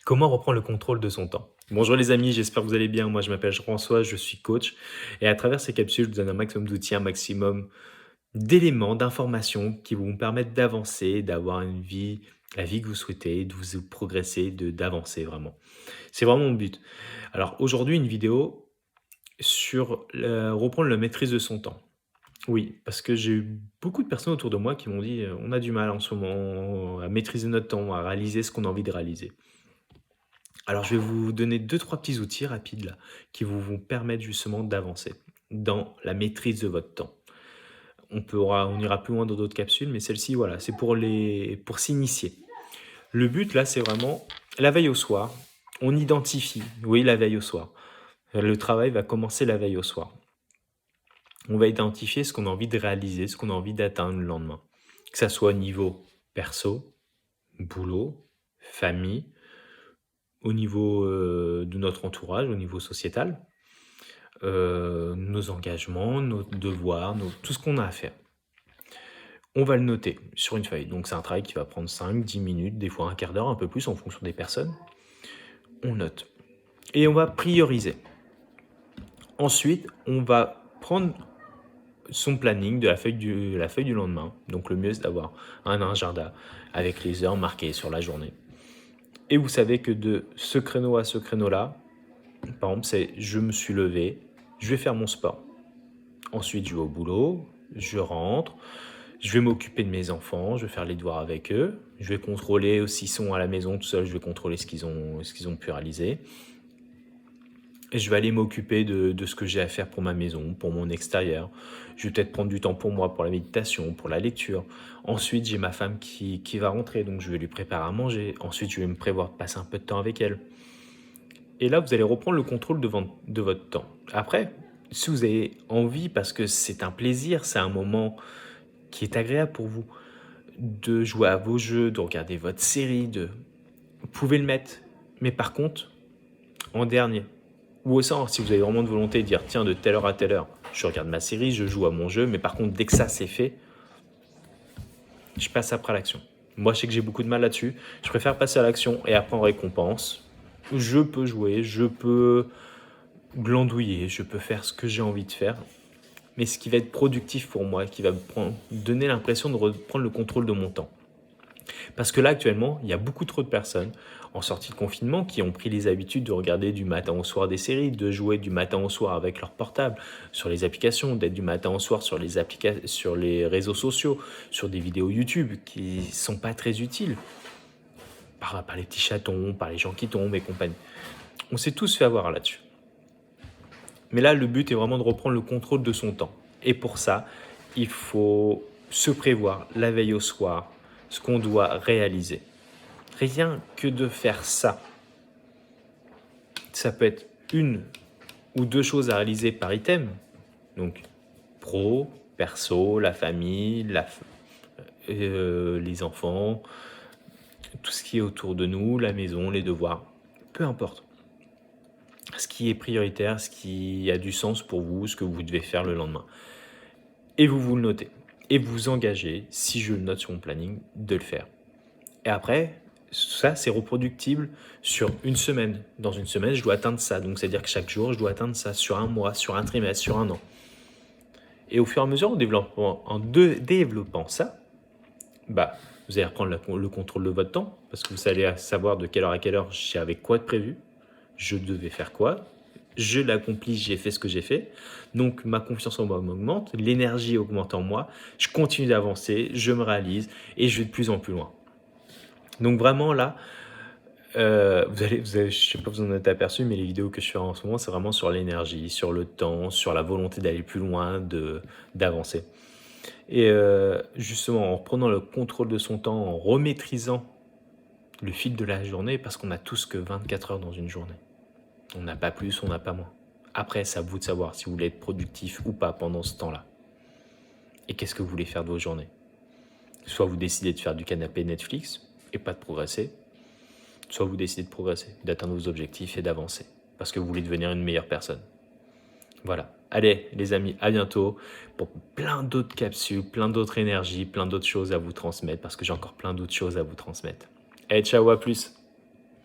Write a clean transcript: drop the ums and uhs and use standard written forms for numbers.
Comment reprendre le contrôle de son temps? Bonjour les amis, j'espère que vous allez bien. Moi, je m'appelle François, je suis coach et à travers ces capsules, je vous donne un maximum d'outils, un maximum d'éléments, d'informations qui vont vous permettre d'avancer, d'avoir une vie, la vie que vous souhaitez, de vous progresser, d'avancer vraiment. C'est vraiment mon but. Alors aujourd'hui, une vidéo sur reprendre la maîtrise de son temps. Oui, parce que j'ai eu beaucoup de personnes autour de moi qui m'ont dit on a du mal en ce moment à maîtriser notre temps, à réaliser ce qu'on a envie de réaliser. Alors, je vais vous donner deux trois petits outils rapides là, qui vont permettre justement d'avancer dans la maîtrise de votre temps. On ira plus loin dans d'autres capsules, mais celle-ci, voilà, c'est pour s'initier. Le but là, c'est vraiment la veille au soir. On identifie, oui, la veille au soir. Le travail va commencer la veille au soir. On va identifier ce qu'on a envie de réaliser, ce qu'on a envie d'atteindre le lendemain. Que ça soit au niveau perso, boulot, famille, au niveau de notre entourage, au niveau sociétal, nos engagements, nos devoirs, tout ce qu'on a à faire. On va le noter sur une feuille. Donc c'est un travail qui va prendre 5-10 minutes, des fois un quart d'heure, un peu plus en fonction des personnes. On note. Et on va prioriser. Ensuite, on va prendre son planning de la feuille du lendemain. Donc le mieux, c'est d'avoir un agenda avec les heures marquées sur la journée. Et vous savez que de ce créneau à ce créneau-là, par exemple, c'est je me suis levé, je vais faire mon sport. Ensuite, je vais au boulot, je rentre, je vais m'occuper de mes enfants, je vais faire les devoirs avec eux, je vais contrôler s'ils sont à la maison tout seuls, je vais contrôler ce qu'ils ont pu réaliser. Et je vais aller m'occuper de ce que j'ai à faire pour ma maison, pour mon extérieur. Je vais peut-être prendre du temps pour moi, pour la méditation, pour la lecture. Ensuite, j'ai ma femme qui va rentrer, donc je vais lui préparer à manger. Ensuite, je vais me prévoir de passer un peu de temps avec elle. Et là, vous allez reprendre le contrôle de votre temps. Après, si vous avez envie, parce que c'est un plaisir, c'est un moment qui est agréable pour vous, de jouer à vos jeux, de regarder votre série, vous pouvez le mettre. Mais par contre, en dernier. Ou au sens, si vous avez vraiment de volonté de dire, tiens, de telle heure à telle heure, je regarde ma série, je joue à mon jeu, mais par contre, dès que ça c'est fait, je passe après à l'action. Moi, je sais que j'ai beaucoup de mal là-dessus. Je préfère passer à l'action et après en récompense. Je peux jouer, je peux glandouiller, je peux faire ce que j'ai envie de faire. Mais ce qui va être productif pour moi, qui va me donner l'impression de reprendre le contrôle de mon temps. Parce que là, actuellement, il y a beaucoup trop de personnes en sortie de confinement qui ont pris les habitudes de regarder du matin au soir des séries, de jouer du matin au soir avec leur portable, sur les applications, d'être du matin au soir sur sur les réseaux sociaux, sur des vidéos YouTube qui sont pas très utiles, par les petits chatons, par les gens qui tombent et compagnie. On s'est tous fait avoir là-dessus. Mais là, le but est vraiment de reprendre le contrôle de son temps. Et pour ça, il faut se prévoir la veille au soir, ce qu'on doit réaliser. Rien que de faire ça, ça peut être une ou deux choses à réaliser par item. Donc, pro, perso, la famille, les enfants, tout ce qui est autour de nous, la maison, les devoirs, peu importe. Ce qui est prioritaire, ce qui a du sens pour vous, ce que vous devez faire le lendemain. Et vous le notez. Et vous vous engagez, si je le note sur mon planning, de le faire. Et après, ça, c'est reproductible sur une semaine. Dans une semaine, je dois atteindre ça. Donc, c'est-à-dire que chaque jour, je dois atteindre ça sur un mois, sur un trimestre, sur un an. Et au fur et à mesure, en développant ça, vous allez reprendre le contrôle de votre temps parce que vous allez savoir de quelle heure à quelle heure j'avais quoi de prévu, je devais faire quoi, je l'accomplis, j'ai fait ce que j'ai fait. Donc, ma confiance en moi m'augmente, l'énergie augmente en moi, je continue d'avancer, je me réalise et je vais de plus en plus loin. Donc vraiment là, je sais pas si vous en êtes aperçu, mais les vidéos que je fais en ce moment, c'est vraiment sur l'énergie, sur le temps, sur la volonté d'aller plus loin, d'avancer. Et justement, en reprenant le contrôle de son temps, en remaîtrisant le fil de la journée, parce qu'on n'a tous que 24 heures dans une journée. On n'a pas plus, on n'a pas moins. Après, c'est à vous de savoir si vous voulez être productif ou pas pendant ce temps-là. Et qu'est-ce que vous voulez faire de vos journées. Soit vous décidez de faire du canapé Netflix et pas de progresser, soit vous décidez de progresser, d'atteindre vos objectifs et d'avancer, parce que vous voulez devenir une meilleure personne. Voilà. Allez, les amis, à bientôt pour plein d'autres capsules, plein d'autres énergies, plein d'autres choses à vous transmettre, parce que j'ai encore plein d'autres choses à vous transmettre. Allez, ciao, à plus.